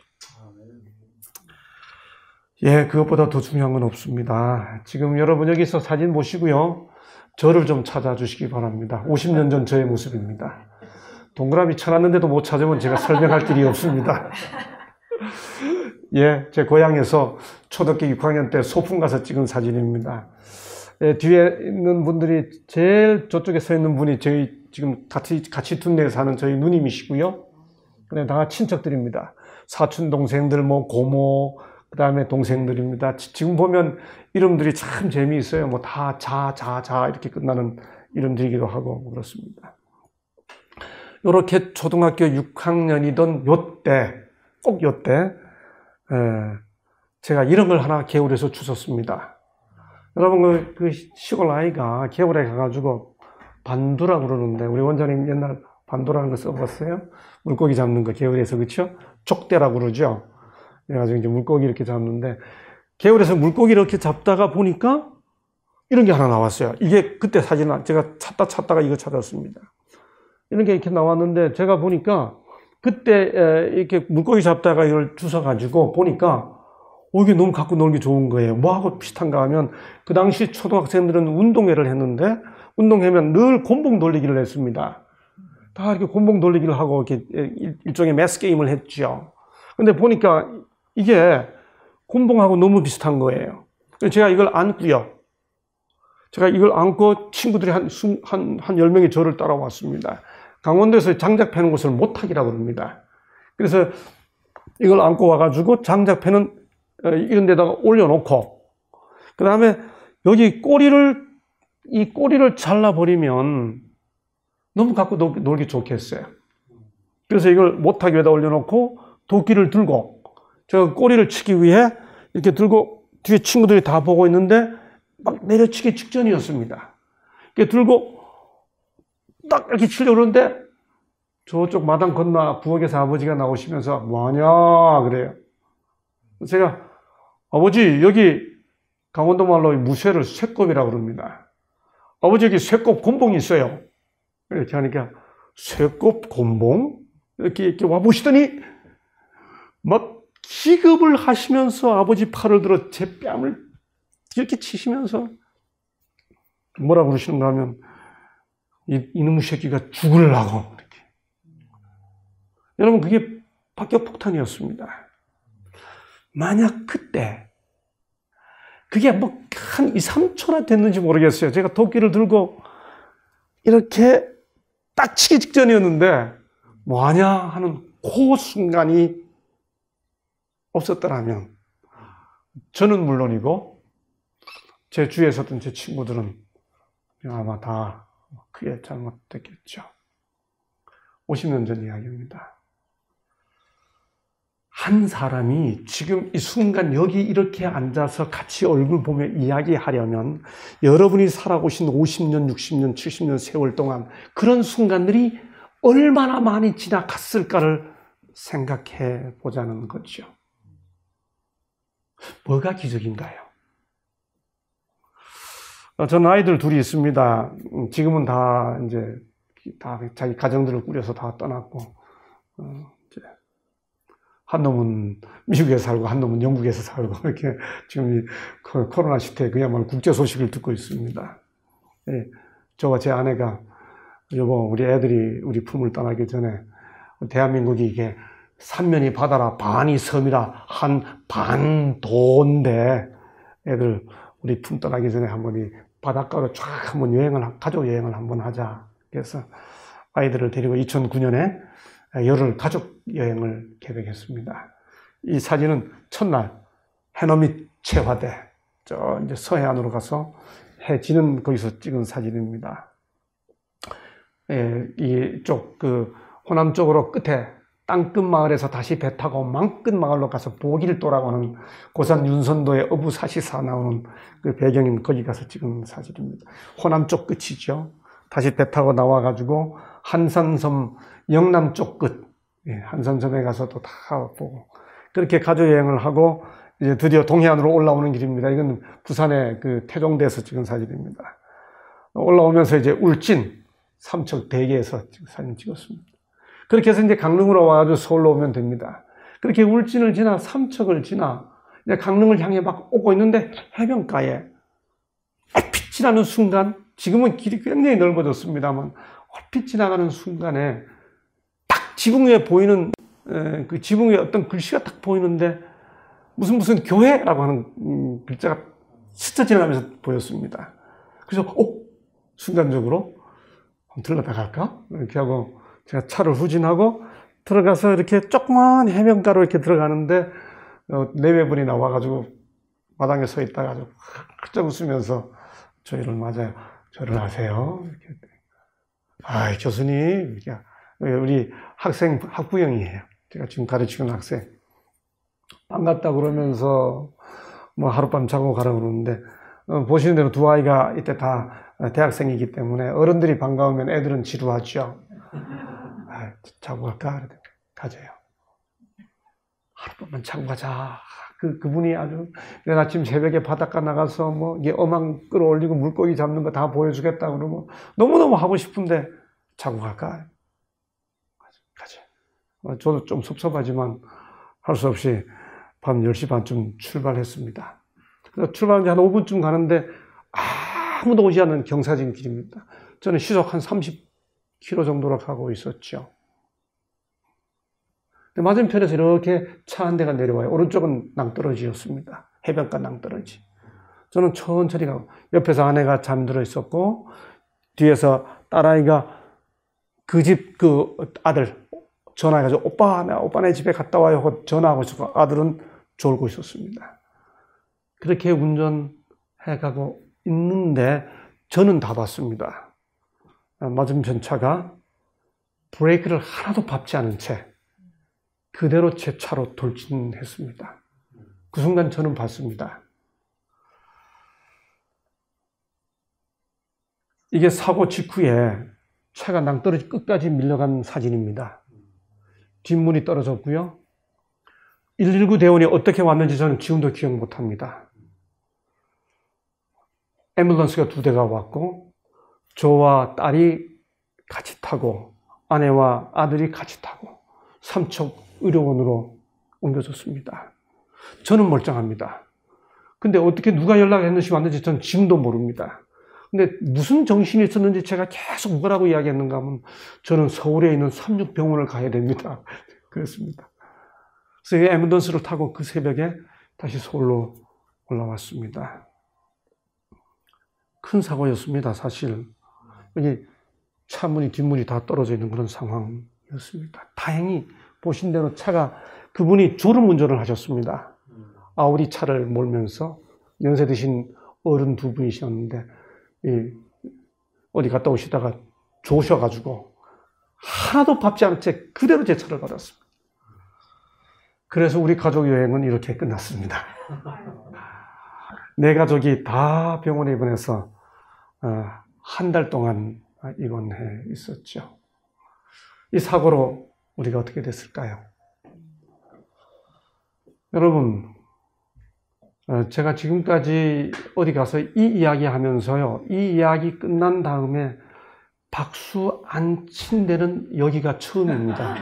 Speaker 1: 예, 그것보다 더 중요한 건 없습니다. 지금 여러분 여기서 사진 보시고요. 저를 좀 찾아주시기 바랍니다. 50년 전 저의 모습입니다. 동그라미 쳐놨는데도 못 찾으면 제가 설명할 길이 없습니다. 예, 제 고향에서 초등학교 6학년 때 소풍 가서 찍은 사진입니다. 예, 뒤에 있는 분들이 제일 저쪽에 서 있는 분이 저희 지금 같이 둔내에 사는 저희 누님이시고요. 그다음에 다 친척들입니다. 사촌 동생들, 뭐 고모, 그다음에 동생들입니다. 지금 보면 이름들이 참 재미있어요. 뭐 다 자 이렇게 끝나는 이름들이기도 하고 그렇습니다. 이렇게 초등학교 6학년이던 요때, 꼭 요때 제가 이런 걸 하나 개울에서 주웠습니다. 여러분 그 시골 아이가 개울에 가가지고 반두라 그러는데 우리 원장님 옛날 반두라는 거 써봤어요? 물고기 잡는 거 개울에서, 그렇죠? 족대라고 그러죠. 그래가지고 이제 물고기 이렇게 잡는데 개울에서 물고기 이렇게 잡다가 보니까 이런 게 하나 나왔어요. 이게 그때 사진 제가 찾다가 이거 찾았습니다. 이런 게 이렇게 나왔는데 제가 보니까 그때 이렇게 물고기 잡다가 이걸 주워가지고 보니까 이게 너무 갖고 놀기 좋은 거예요. 뭐하고 비슷한가 하면 그 당시 초등학생들은 운동회를 했는데 운동회면 늘 곤봉 돌리기를 했습니다. 다 이렇게 곤봉 돌리기를 하고 이렇게 일종의 매스 게임을 했죠. 근데 보니까 이게 곤봉하고 너무 비슷한 거예요. 제가 이걸 안고요. 제가 이걸 안고 친구들이 한 10명이 저를 따라왔습니다. 강원도에서 장작 패는 것을 못하기라고 합니다. 그래서 이걸 안고 와가지고 장작 패는 이런 데다가 올려놓고, 그 다음에 여기 이 꼬리를 잘라버리면 너무 갖고 놀기 좋겠어요. 그래서 이걸 못하기 위해다 올려놓고 도끼를 들고 제가 꼬리를 치기 위해 이렇게 들고 뒤에 친구들이 다 보고 있는데 막 내려치기 직전이었습니다. 이렇게 들고 딱 이렇게 치려고 그러는데 저쪽 마당 건너 부엌에서 아버지가 나오시면서 뭐하냐 그래요. 제가 아버지 여기 강원도 말로 무쇠를 쇠꼽이라고 그럽니다. 아버지 여기 쇠꼽 곤봉이 있어요. 이렇게 하니까 쇠꼽 곤봉? 이렇게 와보시더니 막 기겁을 하시면서 아버지 팔을 들어 제 뺨을 이렇게 치시면서 뭐라고 그러시는가 하면 이놈의 새끼가 죽으려고 이렇게. 여러분 그게 박격폭탄이었습니다. 만약 그때 그게 뭐 한 2, 3초나 됐는지 모르겠어요. 제가 도끼를 들고 이렇게 딱 치기 직전이었는데 뭐하냐 하는 그 순간이 없었더라면 저는 물론이고 제 주위에 있었던 제 친구들은 아마 다 크게 잘못됐겠죠. 50년 전 이야기입니다. 한 사람이 지금 이 순간 여기 이렇게 앉아서 같이 얼굴 보며 이야기하려면 여러분이 살아오신 50년, 60년, 70년 세월 동안 그런 순간들이 얼마나 많이 지나갔을까를 생각해 보자는 거죠. 뭐가 기적인가요? 저는 아이들 둘이 있습니다. 지금은 다 이제 다 자기 가정들을 꾸려서 다 떠났고, 이제 한 놈은 미국에 살고 한 놈은 영국에서 살고 이렇게 지금 이 코로나 시대에 그야말로 국제 소식을 듣고 있습니다. 예, 저와 제 아내가 여보 우리 애들이 우리 품을 떠나기 전에 대한민국이 이게 삼면이 바다라 반이 섬이라 한 반도인데 애들 우리 품 떠나기 전에 한번 이 바닷가로 쫙 한번 가족 여행을 한번 하자 그래서 아이들을 데리고 2009년에 열흘 가족 여행을 계획했습니다. 이 사진은 첫날 해넘이 채화대, 저 이제 서해안으로 가서 해 지는 거기서 찍은 사진입니다. 이쪽 그 호남 쪽으로 끝에 땅끝 마을에서 다시 배 타고 망끝 마을로 가서 보길도라고 하는 고산 윤선도의 어부사시사 나오는 그 배경인 거기 가서 찍은 사진입니다. 호남 쪽 끝이죠. 다시 배 타고 나와가지고 한산섬 영남 쪽 끝, 한산섬에 가서 또 다 보고 그렇게 가족 여행을 하고 이제 드디어 동해안으로 올라오는 길입니다. 이건 부산의 그 태종대에서 찍은 사진입니다. 올라오면서 이제 울진 삼척 대게에서 사진 찍었습니다. 그렇게 해서 이제 강릉으로 와가지고 서울로 오면 됩니다. 그렇게 울진을 지나 삼척을 지나 이제 강릉을 향해 막 오고 있는데 해변가에 얼핏 지나는 순간, 지금은 길이 굉장히 넓어졌습니다만 얼핏 지나가는 순간에 딱 지붕 위에 보이는 그 지붕 위에 어떤 글씨가 딱 보이는데 무슨 교회라고 하는 글자가 스쳐 지나가면서 보였습니다. 그래서 순간적으로 한번 들렀다 갈까? 이렇게 하고 제가 차를 후진하고 들어가서 이렇게 조그만 해변가로 이렇게 들어가는데 내외분이 나와가지고 마당에 서 있다가 훌쩍 웃으면서 저희를 맞아요. 저를 아세요? 이렇게. 교수님. 우리 학생 학부형이에요. 제가 지금 가르치는 학생. 반갑다 그러면서 뭐 하룻밤 자고 가라 그러는데 보시는 대로 두 아이가 이때 다 대학생이기 때문에 어른들이 반가우면 애들은 지루하죠. 자고 갈까? 가져요. 하룻밤만 자고 가자. 그분이 아주 내일 아침 새벽에 바닷가 나가서 뭐 이게 어망 끌어올리고 물고기 잡는 거 다 보여주겠다 그러면 너무너무 하고 싶은데 자고 갈까? 가져. 저도 좀 섭섭하지만 할 수 없이 밤 10시 반쯤 출발했습니다. 그래서 출발한 지 한 5분쯤 가는데 아무도 오지 않는 경사진 길입니다. 저는 시속 한 30km 정도로 가고 있었죠. 맞은편에서 이렇게 차 한 대가 내려와요. 오른쪽은 낭떠러지였습니다. 해변가 낭떠러지. 저는 천천히 가고 옆에서 아내가 잠들어 있었고 뒤에서 딸아이가 그 집 그 아들 전화해가지고 오빠네 집에 갔다 와요 하고 전화하고 있었고 아들은 졸고 있었습니다. 그렇게 운전해가고 있는데 저는 다 봤습니다. 맞은편 차가 브레이크를 하나도 밟지 않은 채 그대로 제 차로 돌진했습니다. 그 순간 저는 봤습니다. 이게 사고 직후에 차가 낭떠러지 끝까지 밀려간 사진입니다. 뒷문이 떨어졌고요. 119 대원이 어떻게 왔는지 저는 지금도 기억 못합니다. 앰뷸런스가 2대가 왔고 저와 딸이 같이 타고 아내와 아들이 같이 타고 삼척 의료원으로 옮겨졌습니다. 저는 멀쩡합니다. 근데 어떻게 누가 연락했는지 왔는지 저는 지금도 모릅니다. 근데 무슨 정신이 있었는지 제가 계속 뭐라고 이야기했는가 하면 저는 서울에 있는 삼육병원을 가야 됩니다. 그랬습니다. 그래서 앰뷸런스를 타고 그 새벽에 다시 서울로 올라왔습니다. 큰 사고였습니다, 사실. 여기 차문이 뒷문이 다 떨어져 있는 그런 상황이었습니다. 다행히 보신 대로 차가 그분이 졸음 운전을 하셨습니다. 아우디 차를 몰면서 연세 드신 어른 2분이셨는데 어디 갔다 오시다가 조셔가지고 하나도 밟지 않은 채 그대로 제 차를 받았습니다. 그래서 우리 가족 여행은 이렇게 끝났습니다. 내 가족이 다 병원에 입원해서 한 달 동안 입원해 있었죠. 이 사고로 우리가 어떻게 됐을까요? 여러분, 제가 지금까지 어디 가서 이 이야기 하면서요, 이 이야기 끝난 다음에 박수 안 친 데는 여기가 처음입니다.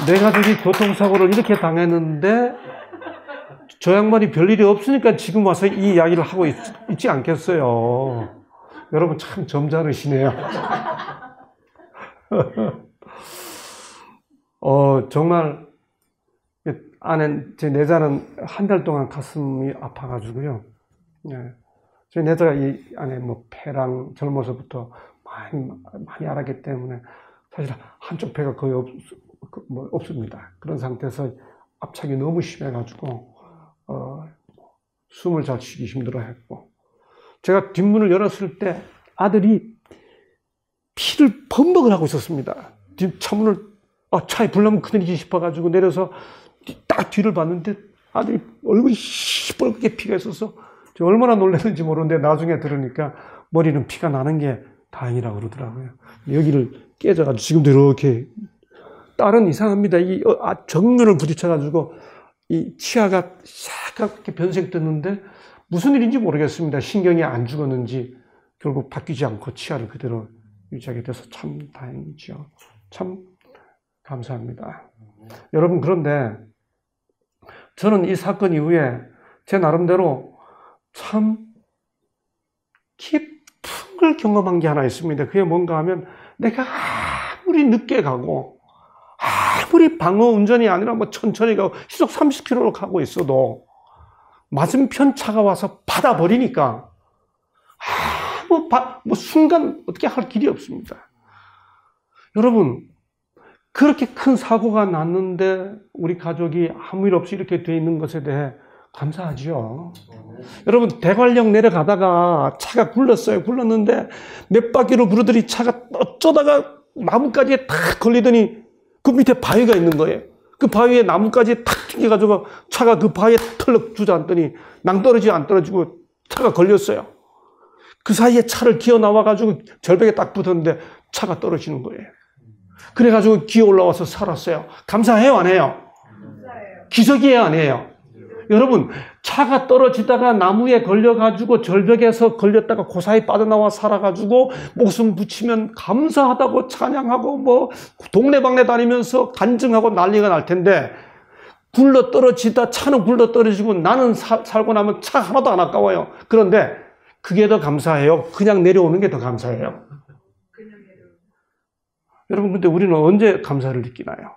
Speaker 1: 내 가족이 교통사고를 이렇게 당했는데 저 양반이 별일이 없으니까 지금 와서 이 이야기를 하고 있지 않겠어요. 여러분 참 점잖으시네요. 정말 제 내자는 한 달 동안 가슴이 아파가지고요. 예, 저희 내자가 이 안에 뭐 폐랑 젊어서부터 많이 알았기 때문에 사실 한쪽 폐가 거의 없습니다. 그런 상태에서 압착이 너무 심해가지고 숨을 잘 쉬기 힘들어했고, 제가 뒷문을 열었을 때 아들이 피를 범벅을 하고 있었습니다. 차문을 차에 불 나면 큰일이지 싶어가지고 내려서 딱 뒤를 봤는데 아들이 얼굴이 시뻘겋게 피가 있어서 제가 얼마나 놀랐는지 모르는데 나중에 들으니까 머리는 피가 나는 게 다행이라고 그러더라고요. 여기를 깨져가지고 지금도 이렇게, 딸은 이상합니다. 이 정면을 부딪혀가지고 이 치아가 새까맣게 변색됐는데 무슨 일인지 모르겠습니다. 신경이 안 죽었는지 결국 바뀌지 않고 치아를 그대로 유지하게 돼서 참 다행이죠. 참 감사합니다. 여러분, 그런데 저는 이 사건 이후에 제 나름대로 참 깊은 걸 경험한 게 하나 있습니다. 그게 뭔가 하면 내가 아무리 늦게 가고 아무리 방어 운전이 아니라 뭐 천천히 가고 시속 30km로 가고 있어도 맞은편 차가 와서 받아버리니까 뭐 순간 어떻게 할 길이 없습니다. 여러분, 그렇게 큰 사고가 났는데 우리 가족이 아무 일 없이 이렇게 돼 있는 것에 대해 감사하죠. 여러분, 대관령 내려가다가 차가 굴렀어요. 굴렀는데 몇 바퀴를 굴러더니 차가 어쩌다가 나무까지에 탁 걸리더니 그 밑에 바위가 있는 거예요. 그 바위에 나무까지 탁 튕겨가지고 차가 그 바위에 털럭 주저앉더니 낭떠러지 안 떨어지고 차가 걸렸어요. 그 사이에 차를 기어 나와가지고 절벽에 딱 붙었는데 차가 떨어지는 거예요. 그래가지고 기어 올라와서 살았어요. 감사해요, 안 해요? 감사해요. 기적이에요, 안 해요? 여러분, 차가 떨어지다가 나무에 걸려가지고 절벽에서 걸렸다가 그 사이 빠져나와 살아가지고 목숨 붙이면 감사하다고 찬양하고 뭐 동네방네 다니면서 간증하고 난리가 날 텐데, 굴러 떨어지다 차는 굴러 떨어지고 나는 살고 나면 차 하나도 안 아까워요. 그런데 그게 더 감사해요? 그냥 내려오는 게 더 감사해요? 여러분, 근데 우리는 언제 감사를 느끼나요?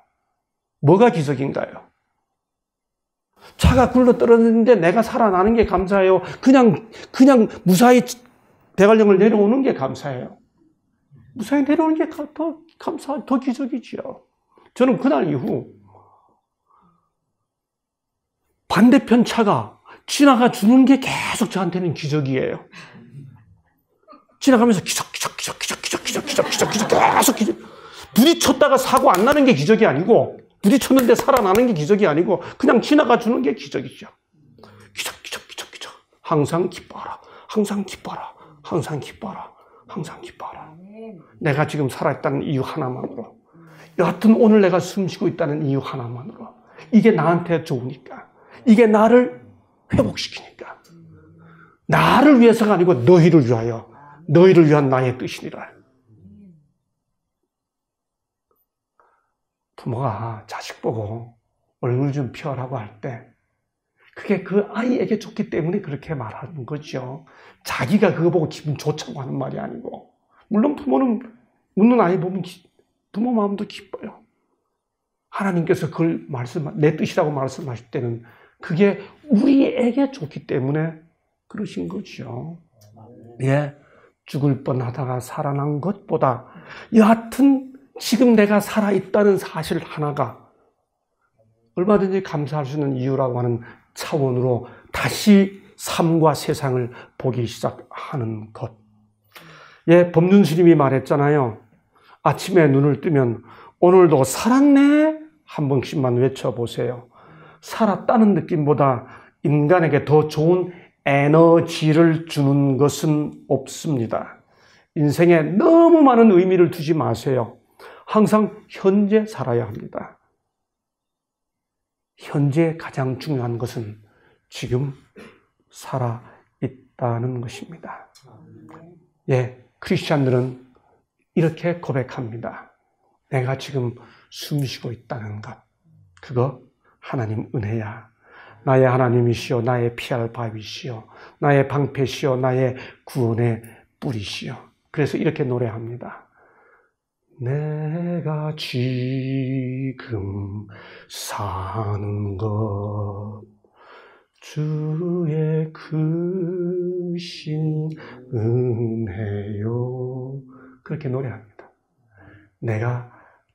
Speaker 1: 뭐가 기적인가요? 차가 굴러 떨어졌는데 내가 살아나는 게 감사해요? 그냥 무사히 대관령을 내려오는 게 감사해요? 무사히 내려오는 게 더 기적이지요. 저는 그날 이후 반대편 차가 지나가 주는 게 계속 저한테는 기적이에요. 지나가면서 기적 계속 기적. 부딪혔다가 사고 안 나는 게 기적이 아니고, 부딪혔는데 살아나는 게 기적이 아니고, 그냥 지나가 주는 게 기적이죠. 기적. 항상 기뻐하라. 항상 기뻐하라. 항상 기뻐하라. 항상 기뻐하라. 내가 지금 살아있다는 이유 하나만으로, 여하튼 오늘 내가 숨쉬고 있다는 이유 하나만으로, 이게 나한테 좋으니까, 이게 나를 회복시키니까, 나를 위해서가 아니고 너희를 위하여, 너희를 위한 나의 뜻이니라. 부모가 자식 보고 얼굴 좀 펴라고 할 때 그게 그 아이에게 좋기 때문에 그렇게 말하는 거죠. 자기가 그거 보고 기분 좋자고 하는 말이 아니고. 물론 부모는 웃는 아이 보면 부모 마음도 기뻐요. 하나님께서 그걸 내 뜻이라고 말씀하실 때는 그게 우리에게 좋기 때문에 그러신 거죠. 예, 죽을 뻔하다가 살아난 것보다 여하튼 지금 내가 살아있다는 사실 하나가 얼마든지 감사할 수 있는 이유라고 하는 차원으로 다시 삶과 세상을 보기 시작하는 것. 예, 법륜 스님이 말했잖아요. 아침에 눈을 뜨면 오늘도 살았네? 한 번씩만 외쳐보세요. 살았다는 느낌보다 인간에게 더 좋은 에너지를 주는 것은 없습니다. 인생에 너무 많은 의미를 두지 마세요. 항상 현재 살아야 합니다. 현재 가장 중요한 것은 지금 살아있다는 것입니다. 예, 크리스찬들은 이렇게 고백합니다. 내가 지금 숨쉬고 있다는 것. 그거 하나님 은혜야. 나의 하나님이시여, 나의 피할 바위시여, 나의 방패시여, 나의 구원의 뿌리시여. 그래서 이렇게 노래합니다. 내가 지금 사는 것 주의 크신 은혜요. 그렇게 노래합니다. 내가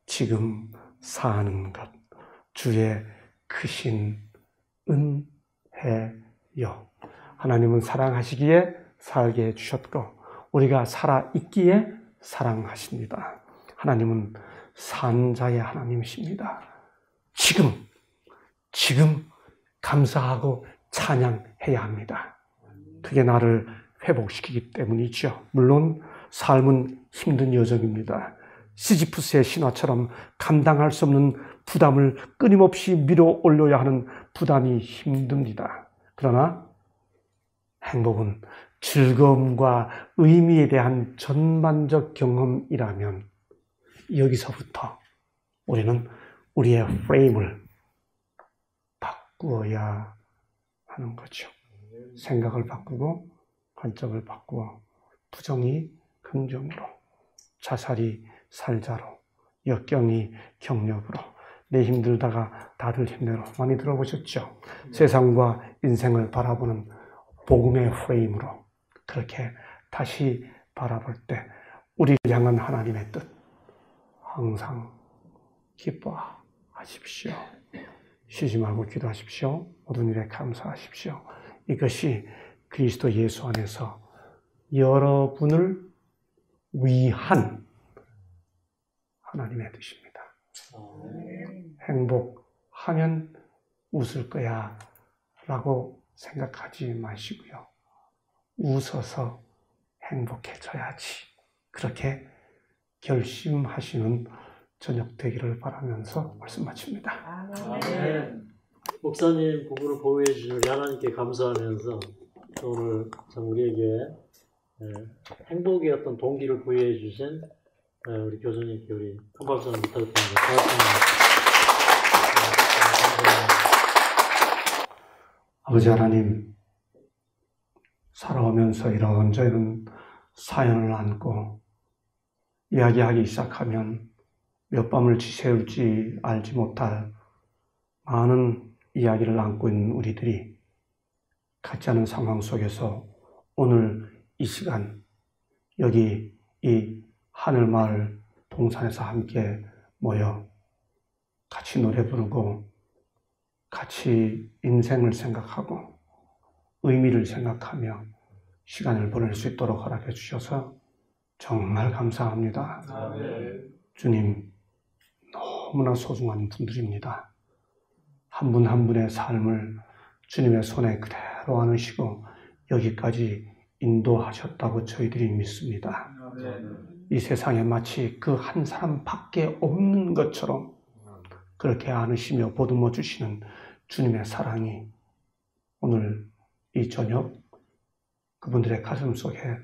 Speaker 1: 지금 사는 것, 주의 크신 은혜요. 하나님은 사랑하시기에 살게 해주셨고 우리가 살아있기에 사랑하십니다. 하나님은 산자의 하나님이십니다. 지금 감사하고 찬양해야 합니다. 그게 나를 회복시키기 때문이죠. 물론 삶은 힘든 여정입니다. 시지프스의 신화처럼 감당할 수 없는 부담을 끊임없이 밀어 올려야 하는 부담이 힘듭니다. 그러나 행복은 즐거움과 의미에 대한 전반적 경험이라면 여기서부터 우리는 우리의 프레임을 바꾸어야 하는 거죠. 생각을 바꾸고 관점을 바꾸어 부정이 긍정으로, 자살이 살자로, 역경이 경력으로, 내 힘들다가 다들 힘내로 많이 들어보셨죠? 세상과 인생을 바라보는 복음의 프레임으로 그렇게 다시 바라볼 때 우리를 향한 하나님의 뜻 항상 기뻐하십시오. 쉬지 말고 기도하십시오. 모든 일에 감사하십시오. 이것이 그리스도 예수 안에서 여러분을 위한 하나님의 뜻입니다. 행복하면 웃을 거야 라고 생각하지 마시고요. 웃어서 행복해져야지. 그렇게 결심하시는 저녁 되기를 바라면서 말씀 마칩니다.
Speaker 2: 아멘. 목사님 부부를 보호해 주신 하나님께 감사하면서 오늘 참 우리에게 행복의 어떤 동기를 부여해 주신 우리 교수님께 우리 큰 박수 한번 부탁드립니다. 고맙습니다.
Speaker 1: 아버지 하나님, 살아오면서 이런저런 사연을 안고 이야기하기 시작하면 몇 밤을 지새울지 알지 못할 많은 이야기를 안고 있는 우리들이 같지 않은 상황 속에서 오늘 이 시간 여기 이 하늘마을 동산에서 함께 모여 같이 노래 부르고 같이 인생을 생각하고 의미를 생각하며 시간을 보낼 수 있도록 허락해 주셔서 정말 감사합니다. 아멘. 주님, 너무나 소중한 분들입니다. 한 분 한 분의 삶을 주님의 손에 그대로 안으시고 여기까지 인도하셨다고 저희들이 믿습니다. 아멘. 이 세상에 마치 그 한 사람밖에 없는 것처럼 그렇게 안으시며 보듬어 주시는 주님의 사랑이 오늘 이 저녁 그분들의 가슴 속에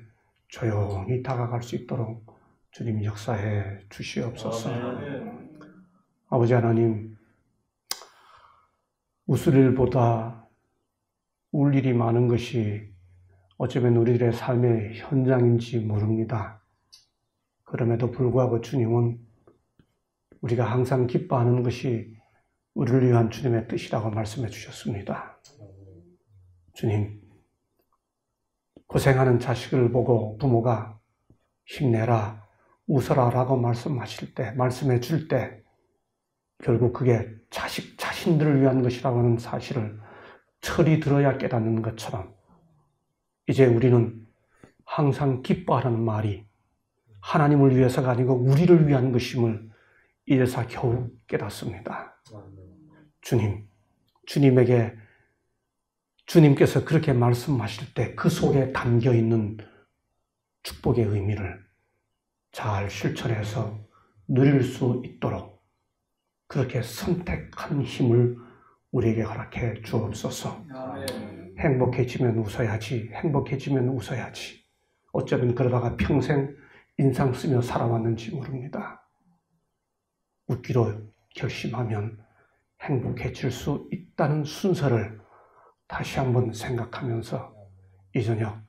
Speaker 1: 조용히 다가갈 수 있도록 주님 역사해 주시옵소서. 아멘. 아버지 하나님, 웃을 일보다 울 일이 많은 것이 어쩌면 우리들의 삶의 현장인지 모릅니다. 그럼에도 불구하고 주님은 우리가 항상 기뻐하는 것이 우리를 위한 주님의 뜻이라고 말씀해 주셨습니다. 주님, 고생하는 자식을 보고 부모가 힘내라, 웃어라 라고 말씀해 줄 때 결국 그게 자식 자신들을 위한 것이라고 하는 사실을 철이 들어야 깨닫는 것처럼 이제 우리는 항상 기뻐하라는 말이 하나님을 위해서가 아니고 우리를 위한 것임을 이제서 겨우 깨닫습니다. 주님께서 그렇게 말씀하실 때 그 속에 담겨있는 축복의 의미를 잘 실천해서 누릴 수 있도록 그렇게 선택한 힘을 우리에게 허락해 주옵소서. 아멘. 행복해지면 웃어야지, 행복해지면 웃어야지. 어쩌면 그러다가 평생 인상 쓰며 살아왔는지 모릅니다. 웃기로 결심하면 행복해질 수 있다는 순서를 다시 한번 생각하면서 이 저녁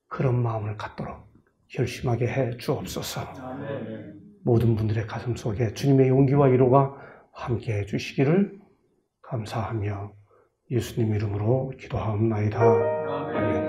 Speaker 1: 그런 마음을 갖도록 결심하게 해 주옵소서. 아멘. 모든 분들의 가슴 속에 주님의 용기와 위로가 함께 해 주시기를 감사하며 예수님 이름으로 기도하옵나이다. 아멘.